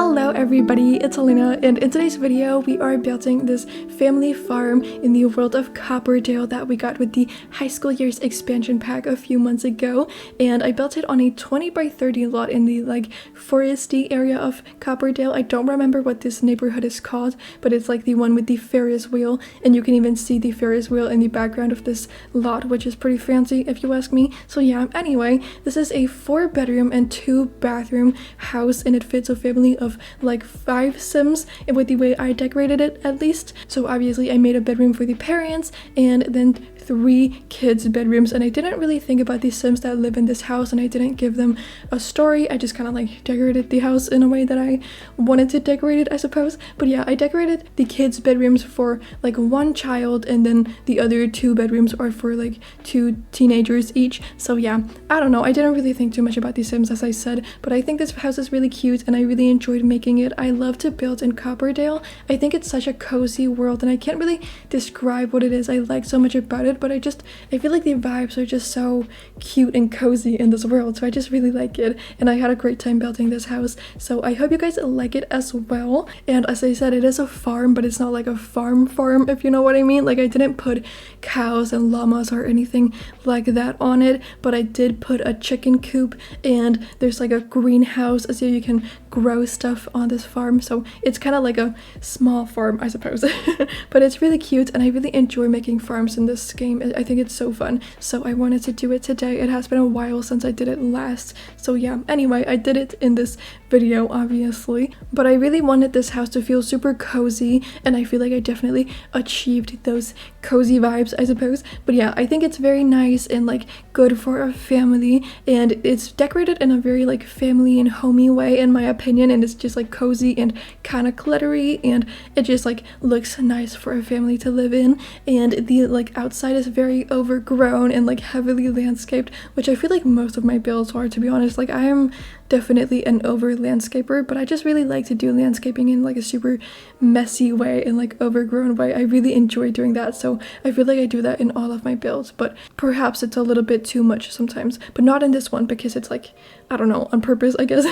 Hello everybody, it's Elena, and in today's video we are building this family farm in the world of Copperdale that we got with the high school years expansion pack a few months ago. And I built it on a 20 by 30 lot in the foresty area of Copperdale. I don't remember what this neighborhood is called, but it's like the one with the Ferris wheel, and you can even see the Ferris wheel in the background of this lot, which is pretty fancy if you ask me. So yeah, anyway, this is a 4-bedroom and 2-bathroom house, and it fits a family of like 5 Sims with the way I decorated it, at least. So obviously I made a bedroom for the parents and then 3 kids' bedrooms, and I didn't really think about the Sims that live in this house, and I didn't give them a story. I just kind of like decorated the house in a way that I wanted to decorate it, I suppose. But yeah, I decorated the kids' bedrooms for like 1 child, and then the other 2 bedrooms are for like 2 teenagers each. So yeah, I don't know, I didn't really think too much about the Sims, as I said, but I think this house is really cute and I really enjoyed making it. I love to build in Copperdale. I think it's such a cozy world, and I can't really describe what it is I like so much about it, but I feel like the vibes are just so cute and cozy in this world, so I just really like it, and I had a great time building this house. So I hope you guys like it as well. And as I said, it is a farm, but it's not like a farm, if you know what I mean. Like, I didn't put cows and llamas or anything like that on it, but I did put a chicken coop, and there's like a greenhouse so you can grow stuff on this farm. So it's kind of like a small farm, I suppose. But it's really cute, and I really enjoy making farms in this game. I think it's so fun, so I wanted to do it today. It has been a while since I did it last, so yeah, anyway, I did it in this video obviously, but I really wanted this house to feel super cozy, and I feel like I definitely achieved those cozy vibes, I suppose. But yeah, I think it's very nice and like good for a family, and it's decorated in a very like family and homey way in my opinion, and it's just like cozy and kind of glittery, and it just like looks nice for a family to live in. And the like outside is very overgrown and like heavily landscaped, which I feel like most of my builds are, to be honest. Like, I am definitely an over landscaper, but I just really like to do landscaping in like a super messy way and like overgrown way. I really enjoy doing that, so I feel like I do that in all of my builds, but perhaps it's a little bit too much sometimes, but not in this one because it's like, I don't know, on purpose, I guess.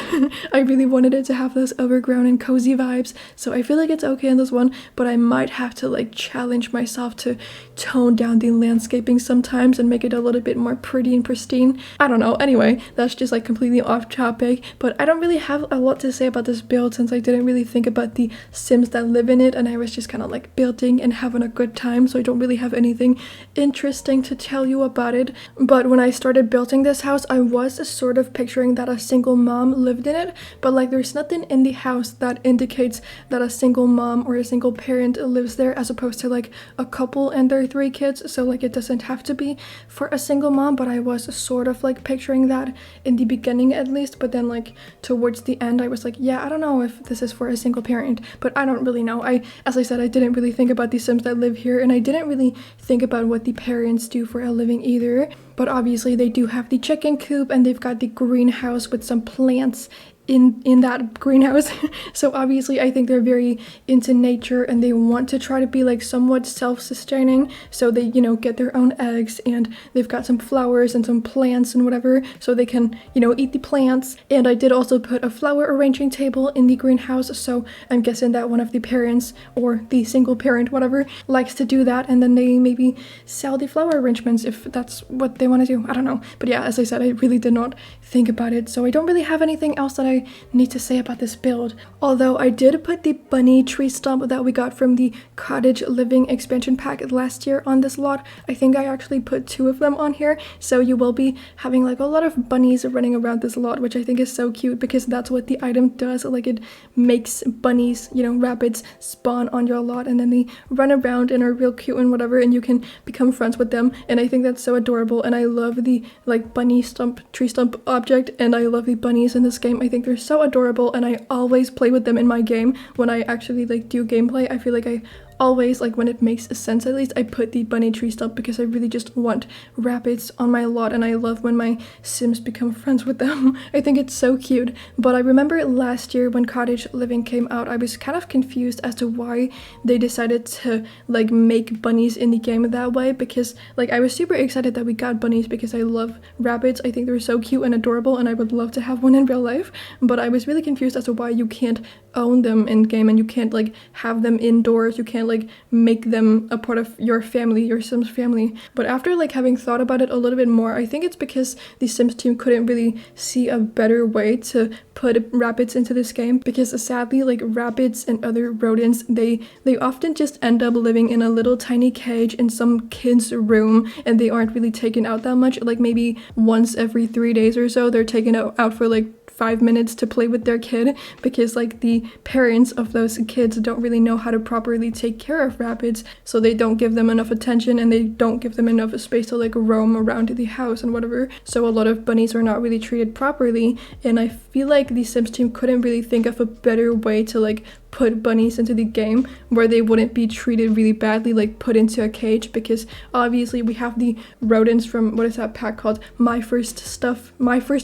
I really wanted it to have those overgrown and cozy vibes, so I feel like it's okay in this one, but I might have to like challenge myself to tone down the landscaping sometimes and make it a little bit more pretty and pristine. I don't know. Anyway, that's just like completely off topic, but I don't really have a lot to say about this build since I didn't really think about the Sims that live in it, and I was just kind of like building and having a good time, so I don't really have anything interesting to tell you about it. But when I started building this house, I was sort of picturing that a single mom lived in it, but like there's nothing in the house that indicates that a single mom or a single parent lives there, as opposed to like a couple and their 3 kids. So like it doesn't have to be for a single mom, but I was sort of like picturing that in the beginning at least. But then like towards the end I was like, yeah, I don't know if this is for a single parent, but I don't really know. As I said, I didn't really think about the Sims that live here, and I didn't really think about what the parents do for a living either. But obviously they do have the chicken coop, and they've got the greenhouse with some plants in that greenhouse. So obviously I think they're very into nature, and they want to try to be like somewhat self-sustaining, so they, you know, get their own eggs, and they've got some flowers and some plants and whatever, so they can, you know, eat the plants. And I did also put a flower arranging table in the greenhouse, so I'm guessing that one of the parents, or the single parent, whatever, likes to do that, and then they maybe sell the flower arrangements if that's what they want to do. I don't know. But yeah, as I said, I really did not think about it, so I don't really have anything else that I need to say about this build. Although I did put the bunny tree stump that we got from the cottage living expansion pack last year on this lot. I think I actually put 2 of them on here, so you will be having like a lot of bunnies running around this lot, which I think is so cute because that's what the item does. Like, it makes bunnies, you know, rabbits, spawn on your lot, and then they run around and are real cute and whatever, and you can become friends with them, and I think that's so adorable. And I love the like bunny stump, tree stump object, and I love the bunnies in this game. I think they're so adorable, and I always play with them in my game. When I actually like do gameplay, I feel like I always, like when it makes sense at least, I put the bunny tree stuff because I really just want rabbits on my lot, and I love when my Sims become friends with them. I think it's so cute. But I remember last year when Cottage Living came out, I was kind of confused as to why they decided to like make bunnies in the game that way, because like I was super excited that we got bunnies because I love rabbits. I think they're so cute and adorable, and I would love to have one in real life. But I was really confused as to why you can't own them in game and you can't like have them indoors. You can't like make them a part of your family, your Sims family. But after like having thought about it a little bit more, I think it's because the Sims team couldn't really see a better way to put rabbits into this game, because sadly like rabbits and other rodents, they often just end up living in a little tiny cage in some kid's room, and they aren't really taken out that much. Like maybe once every 3 days or so they're taken out for like 5 minutes to play with their kid, because like the parents of those kids don't really know how to properly take care of rabbits, so they don't give them enough attention and they don't give them enough space to like roam around the house and whatever. So a lot of bunnies are not really treated properly, and I feel like the Sims team couldn't really think of a better way to like put bunnies into the game where they wouldn't be treated really badly, like put into a cage, because obviously we have the rodents from, what is that pack called? My First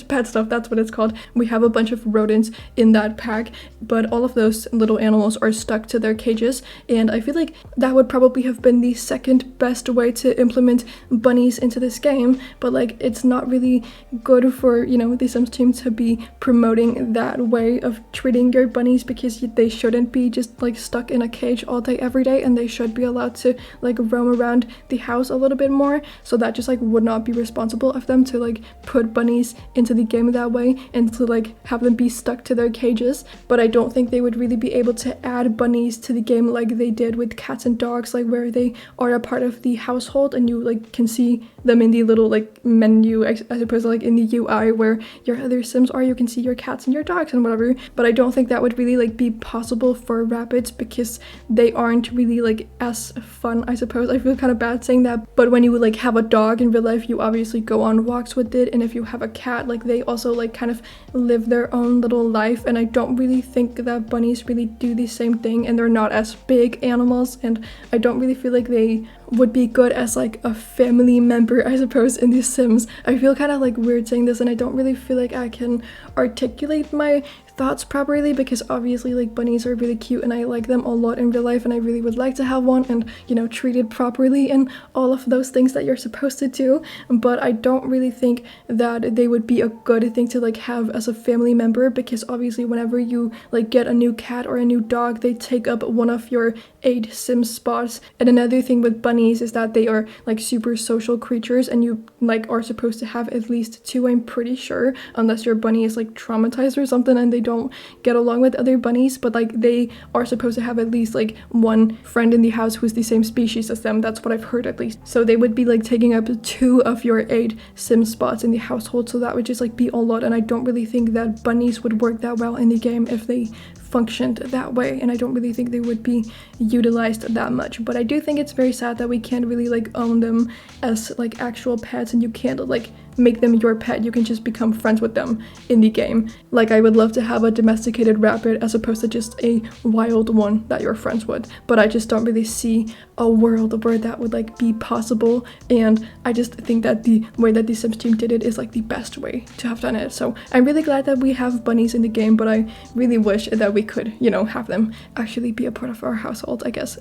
Pet Stuff, that's what it's called. We have a bunch of rodents in that pack, but all of those little animals are stuck to their cages, and I feel like that would probably have been the second best way to implement bunnies into this game. But like it's not really good for, you know, the Sims team to be promoting that way of treating your bunnies, because they shouldn't be just like stuck in a cage all day every day, and they should be allowed to like roam around the house a little bit more. So that just like would not be responsible of them to like put bunnies into the game that way and to like have them be stuck to their cages. But I don't think they would really be able to add bunnies to the game like they did with cats and dogs, like where they are a part of the household and you like can see them in the little like menu, I suppose, like in the UI where your other Sims are. You can see your cats and your dogs and whatever. But I don't think that would really like be possible for rabbits, because they aren't really like as fun, I suppose. I feel kind of bad saying that, but when you like have a dog in real life, you obviously go on walks with it, and if you have a cat, like they also like kind of live their own little life, and I don't really think that bunnies really do the same thing, and they're not as big animals, and I don't really feel like they would be good as like a family member, I suppose, in The Sims. I feel kind of like weird saying this, and I don't really feel like I can articulate my thoughts properly, because obviously like bunnies are really cute and I like them a lot in real life, and I really would like to have one and, you know, treated properly and all of those things that you're supposed to do. But I don't really think that they would be a good thing to like have as a family member, because obviously whenever you like get a new cat or a new dog, they take up one of your 8 Sim spots. And another thing with bunnies is that they are like super social creatures, and you like are supposed to have at least 2, I'm pretty sure, unless your bunny is like traumatized or something and they don't get along with other bunnies. But like they are supposed to have at least like 1 friend in the house who's the same species as them. That's what I've heard at least. So they would be like taking up 2 of your 8 Sim spots in the household, so that would just like be a lot, and I don't really think that bunnies would work that well in the game if they functioned that way, and I don't really think they would be utilized that much. But I do think it's very sad that we can't really like own them as like actual pets, and you can't like make them your pet. You can just become friends with them in the game. Like I would love to have a domesticated rabbit as opposed to just a wild one that you're friends with, but I just don't really see a world where that would like be possible, and I just think that the way that the Sims team did it is like the best way to have done it. So I'm really glad that we have bunnies in the game, but I really wish that we could, you know, have them actually be a part of our household, I guess.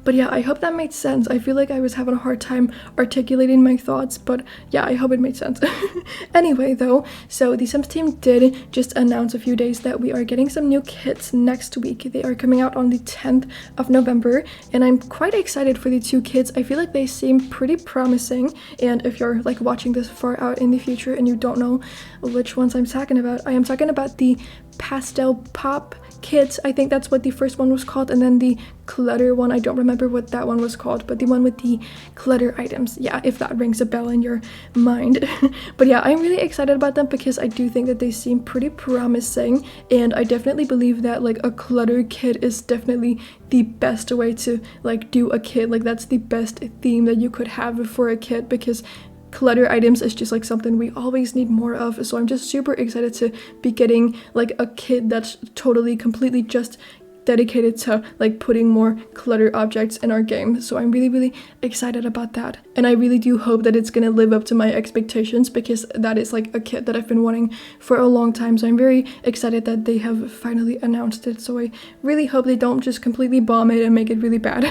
But yeah, I hope that made sense. I feel like I was having a hard time articulating my thoughts, but yeah, I hope it made sense. Anyway though, so the Sims team did just announce a few days that we are getting some new kits next week. They are coming out on the 10th of November, and I'm quite excited for the 2 kits. I feel like they seem pretty promising, and if you're like watching this far out in the future and you don't know which ones I'm talking about, I am talking about the Pastel Pop kit. I think that's what the first one was called, and then the clutter one, I don't remember what that one was called, but the one with the clutter items, yeah, if that rings a bell in your mind. But yeah, I'm really excited about them because I do think that they seem pretty promising, and I definitely believe that like a clutter kit is definitely the best way to like do a kit. Like that's the best theme that you could have for a kit, because clutter items is just like something we always need more of. So I'm just super excited to be getting like a kit that's totally completely just dedicated to like putting more clutter objects in our game. So I'm really excited about that, and I really do hope that it's gonna live up to my expectations, because that is like a kit that I've been wanting for a long time. So I'm very excited that they have finally announced it. So I really hope they don't just completely bomb it and make it really bad.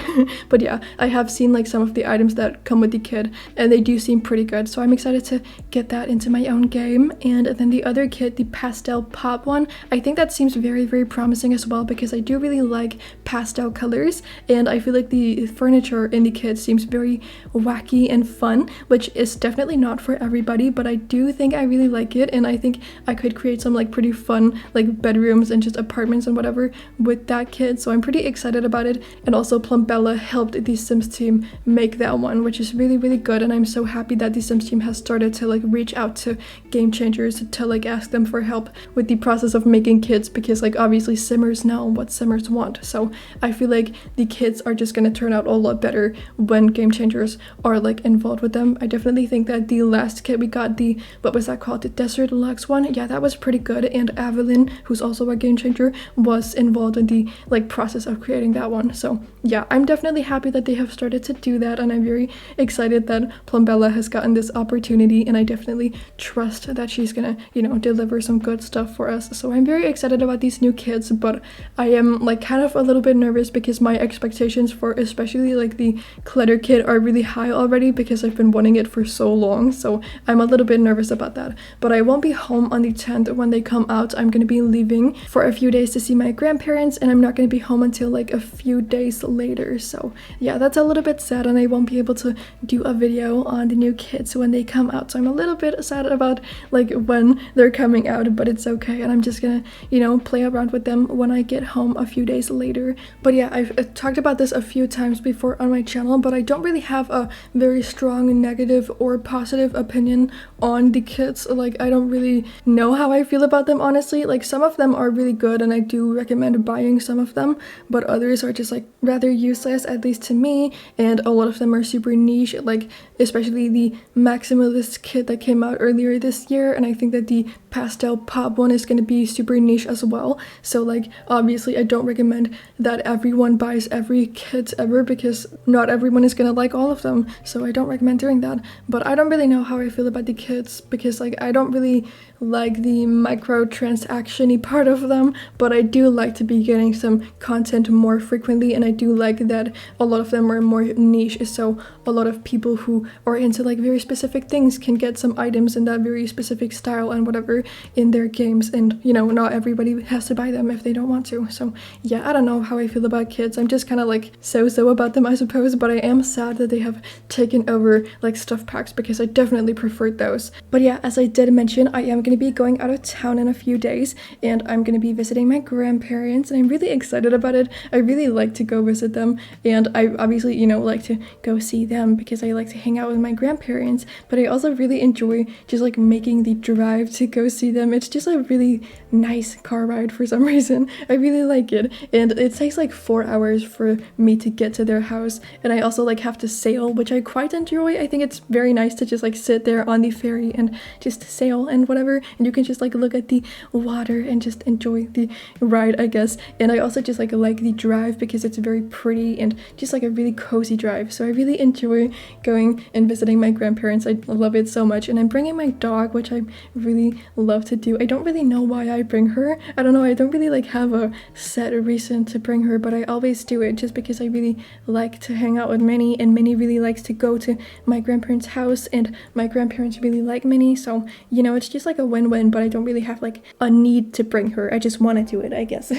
But yeah, I have seen like some of the items that come with the kit, and they do seem pretty good. So I'm excited to get that into my own game. And then the other kit, the pastel pop one, I think that seems very promising as well, because I do really like pastel colors, and I feel like the furniture in the kit seems very wacky and fun, which is definitely not for everybody, but I do think I really like it, and I think I could create some like pretty fun like bedrooms and just apartments and whatever with that kit. So I'm pretty excited about it. And also Plumbella helped the Sims team make that one, which is really good, and I'm so happy that the Sims team has started to like reach out to Game Changers to like ask them for help with the process of making kits, because like obviously Simmers know what Simmers want. So I feel like the kits are just gonna turn out a lot better when Game Changers are like involved with them. I definitely think that the last kit we got, the, what was that called, the Desert Lux one, yeah, that was pretty good, and Evelyn, who's also a Game Changer, was involved in the like process of creating that one. So yeah, I'm definitely happy that they have started to do that, and I'm very excited that Plumbella has gotten this opportunity, and I definitely trust that she's gonna, you know, deliver some good stuff for us. So I'm very excited about these new kits, but I am like kind of a little bit nervous because my expectations for especially like the clutter kit are really high already, because I've been wanting it for so long. So I'm a little bit nervous about that, but I won't be home on the 10th when they come out. I'm gonna be leaving for a few days to see my grandparents, and I'm not gonna be home until like a few days later. So yeah, that's a little bit sad, and I won't be able to do a video on the new kits when they come out. So I'm a little bit sad about like when they're coming out, but it's okay, and I'm just gonna, you know, play around with them when I get home a few days later. But yeah, I've talked about this a few times before on my channel, but I don't really have a very strong negative or positive opinion on the kits. Like, I don't really know how I feel about them, honestly. Like, some of them are really good, and I do recommend buying some of them, but others are just like rather useless, at least to me, and a lot of them are super niche, like especially the Maximalist kit that came out earlier this year, and I think that the pastel pop one is going to be super niche as well. So like obviously I don't recommend that everyone buys every kit ever, because not everyone is going to like all of them, so I don't recommend doing that. But I don't really know how I feel about the kits, because like I don't really like the microtransaction-y part of them, but I do like to be getting some content more frequently, and I do like that a lot of them are more niche, so a lot of people who are into like very specific things can get some items in that very specific style and whatever in their games, and you know, not everybody has to buy them if they don't want to. So yeah, I don't know how I feel about kits. I'm just kind of like so about them, I suppose, but I am sad that they have taken over like stuff packs, because I definitely preferred those. But yeah, as I did mention, I am going to be going out of town in a few days, and I'm going to be visiting my grandparents, and I'm really excited about it. I really like to go visit them, and I obviously, you know, like to go see them because I like to hang out with my grandparents, but I also really enjoy just like making the drive to go see them. It's just a really nice car ride for some reason. I really like it, and it takes like 4 hours for me to get to their house, and I also like have to sail, which I quite enjoy. I think it's very nice to just like sit there on the ferry and just sail and whatever, and you can just like look at the water and just enjoy the ride, I guess. And I also just like the drive because it's very pretty and just like a really cozy drive. So I really enjoy going and visiting my grandparents. I love it so much, and I'm bringing my dog, which I really love to do. I don't really know why I bring her. I don't know, I don't really like have a set reason to bring her, but I always do it just because I really like to hang out with Minnie, and Minnie really likes to go to my grandparents' house, and my grandparents really like Minnie. So you know, it's just like a win-win, but I don't really have like a need to bring her. I just want to do it, I guess.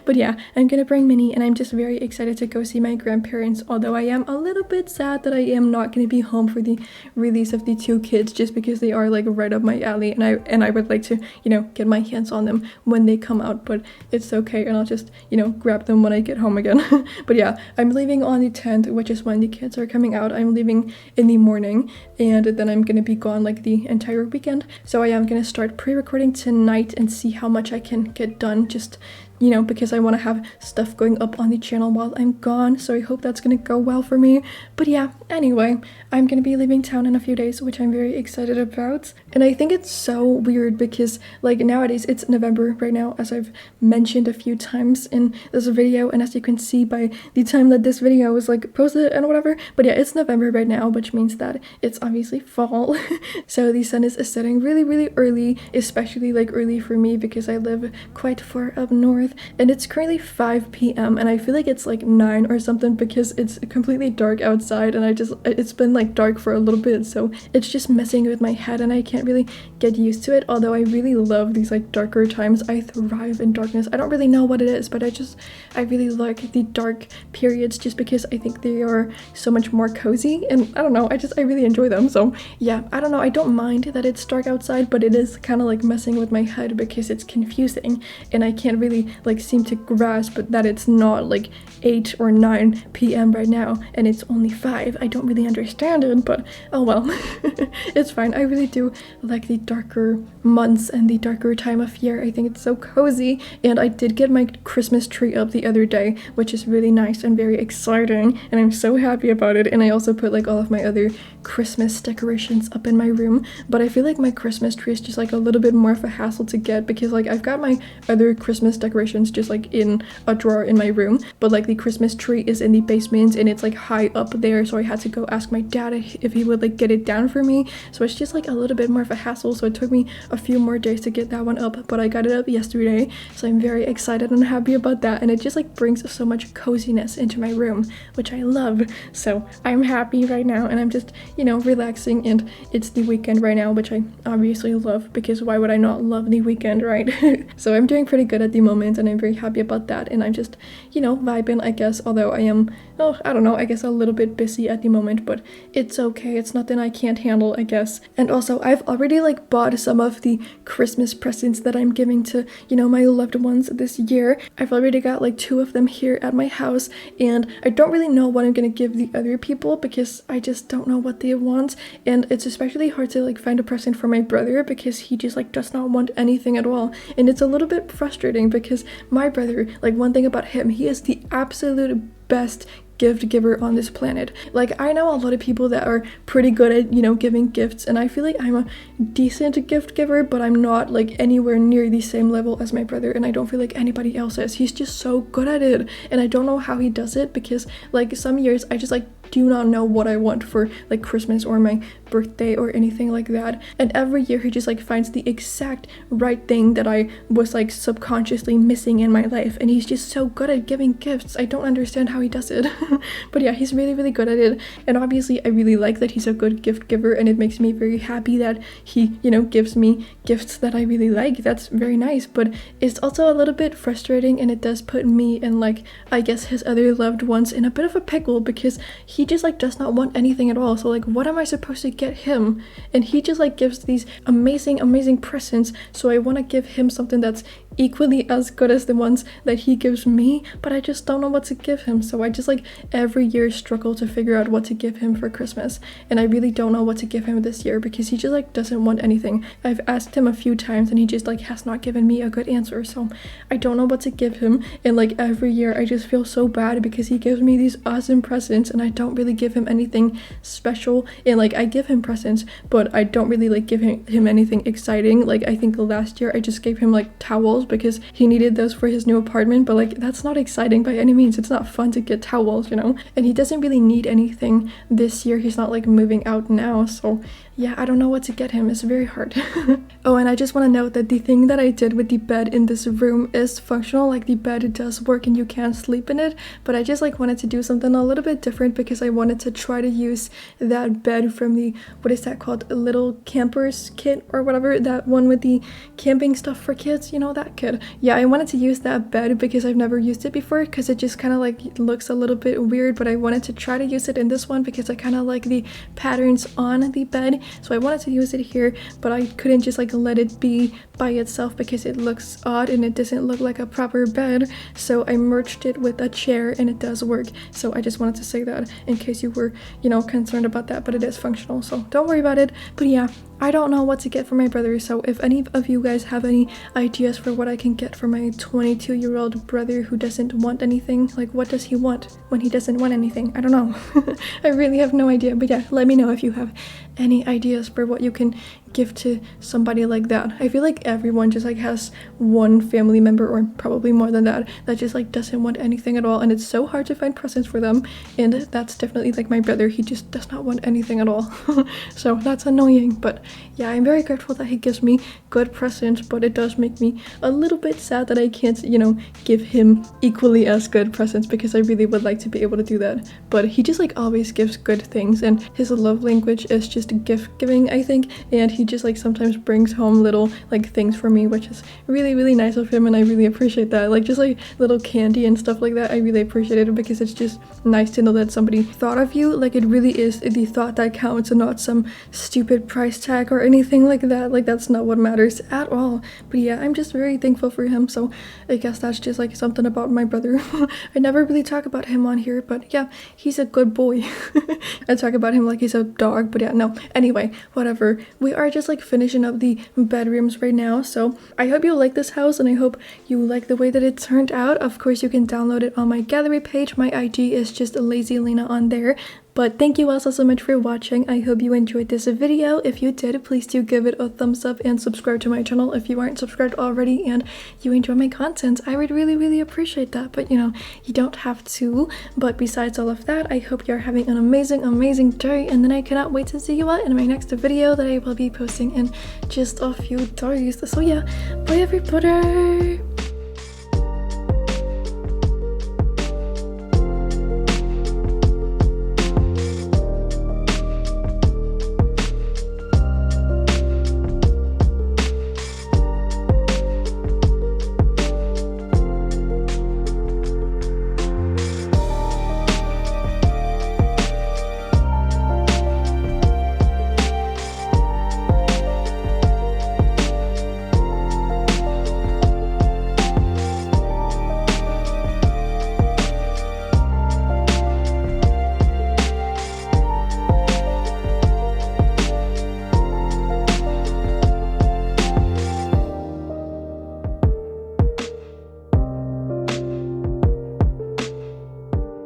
But yeah, I'm gonna bring Minnie, and I'm just very excited to go see my grandparents, although I am a little bit sad that I am not gonna be home for the release of the 2 kids, just because they are like right up my alley, and I would like to, you know, get my hands on them when they come out. But it's okay, and I'll just, you know, grab them when I get home again. But yeah, I'm leaving on the 10th, which is when the kids are coming out. I'm leaving in the morning, and then I'm gonna be gone like the entire weekend. So I am gonna start pre-recording tonight and see how much I can get done, just, you know, because I want to have stuff going up on the channel while I'm gone, so I hope that's gonna go well for me. But yeah, anyway, I'm gonna be leaving town in a few days, which I'm very excited about. And I think it's so weird because like nowadays it's November right now, as I've mentioned a few times in this video, and as you can see by the time that this video is like posted and whatever. But yeah, it's November right now, which means that it's obviously fall. So the sun is setting really early, especially like early for me because I live quite far up north, and it's currently 5 p.m. and I feel like it's like 9 or something because it's completely dark outside, and it's been like dark for a little bit, so it's just messing with my head and I can't really get used to it. Although I really love these like darker times. I thrive in darkness. I don't really know what it is, but I really like the dark periods just because I think they are so much more cozy, and I don't know, I really enjoy them. So yeah, I don't know, I don't mind that it's dark outside, but it is kind of like messing with my head because it's confusing and I can't really like seem to grasp that it's not like 8 or 9 p.m. right now and it's only 5. I don't really understand it, but oh well. It's fine. I really do like the darker months and the darker time of year. I think it's so cozy, and I did get my Christmas tree up the other day, which is really nice and very exciting, and I'm so happy about it. And I also put like all of my other Christmas decorations up in my room, but I feel like my Christmas tree is just like a little bit more of a hassle to get because like I've got my other Christmas decorations just like in a drawer in my room, but like the Christmas tree is in the basement and it's like high up there, so I had to go ask my dad if he would like get it down for me. So it's just like a little bit more of a hassle, so it took me a few more days to get that one up, but I got it up yesterday, so I'm very excited and happy about that, and it just like brings so much coziness into my room, which I love. So I'm happy right now, and I'm just, you know, relaxing, and it's the weekend right now, which I obviously love because why would I not love the weekend, right? So I'm doing pretty good at the moment, and I'm very happy about that, and I'm just, you know, vibing, I guess, although I am, oh, I don't know, I guess a little bit busy at the moment, but it's okay. It's nothing I can't handle, I guess. And also I've already like bought some of the Christmas presents that I'm giving to, you know, my loved ones this year. I've already got like 2 of them here at my house, and I don't really know what I'm gonna give the other people because I just don't know what they want, and it's especially hard to like find a present for my brother because he just like does not want anything at all, and it's a little bit frustrating because my brother, like one thing about him, he is the absolute best gift giver on this planet. Like I know a lot of people that are pretty good at, you know, giving gifts, and I feel like I'm a decent gift giver, but I'm not like anywhere near the same level as my brother, and I don't feel like anybody else is. He's just so good at it, and I don't know how he does it because like some years I just like do not know what I want for like Christmas or my birthday or anything like that, and every year he just like finds the exact right thing that I was like subconsciously missing in my life, and he's just so good at giving gifts. I don't understand how he does it. But yeah, he's really good at it, and obviously I really like that he's a good gift giver, and it makes me very happy that he, you know, gives me gifts that I really like. That's very nice, but it's also a little bit frustrating, and it does put me and like I guess his other loved ones in a bit of a pickle because he just like does not want anything at all. So like what am I supposed to get him? And he just like gives these amazing presents, so I want to give him something that's equally as good as the ones that he gives me, but I just don't know what to give him. So I just like every year struggle to figure out what to give him for Christmas, and I really don't know what to give him this year because he just like doesn't want anything. I've asked him a few times and he just like has not given me a good answer, so I don't know what to give him. And like every year I just feel so bad because he gives me these awesome presents and I don't really give him anything special, and like I give him presents but I don't really like give him anything exciting. Like I think last year I just gave him like towels because he needed those for his new apartment, but like that's not exciting by any means. It's not fun to get towels, you know, and he doesn't really need anything this year. He's not like moving out now, so yeah, I don't know what to get him. It's very hard. Oh, and I just want to note that the thing that I did with the bed in this room is functional. Like the bed does work and you can sleep in it, but I just like wanted to do something a little bit different because I wanted to try to use that bed from the, what is that called, Little Campers kit or whatever, that one with the camping stuff for kids, you know, that kit. Yeah, I wanted to use that bed because I've never used it before because it just kind of like looks a little bit weird, but I wanted to try to use it in this one because I kind of like the patterns on the bed. So I wanted to use it here, but I couldn't just like let it be by itself because it looks odd and it doesn't look like a proper bed. So I merged it with a chair and it does work. So I just wanted to say that in case you were, you know, concerned about that, but it is functional, so don't worry about it. But yeah, I don't know what to get for my brother, so if any of you guys have any ideas for what I can get for my 22-year-old brother who doesn't want anything, like what does he want when he doesn't want anything? I don't know. I really have no idea, but yeah, let me know if you have any ideas for what you can give to somebody like that. I feel like everyone just like has one family member, or probably more than that just like doesn't want anything at all, and it's so hard to find presents for them, and that's definitely like my brother. He just does not want anything at all. So that's annoying, but yeah, I'm very grateful that he gives me good presents, but it does make me a little bit sad that I can't, you know, give him equally as good presents, because I really would like to be able to do that. But he just like always gives good things, and his love language is just gift giving, I think, and he just like sometimes brings home little like things for me, which is really, really nice of him, and I really appreciate that. Like just like little candy and stuff like that, I really appreciate it, because it's just nice to know that somebody thought of you. Like it really is the thought that counts, and not some stupid price tag or anything like that. Like that's not what matters at all. But yeah, I'm just very thankful for him. So I guess that's just like something about my brother. I never really talk about him on here, but yeah, he's a good boy. I talk about him like he's a dog, but yeah, no. Anyway, whatever. We are just like finishing up the bedrooms right now, so I hope you like this house, and I hope you like the way that it turned out. Of course, you can download it on my gallery page. My IG is just LacyLena on there. But thank you all so much for watching. I hope you enjoyed this video. If you did, please do give it a thumbs up and subscribe to my channel if you aren't subscribed already and you enjoy my content. I would really, really appreciate that. But you know, you don't have to. But besides all of that, I hope you're having an amazing, amazing day. And then I cannot wait to see you all in my next video that I will be posting in just a few days. So yeah, bye everybody!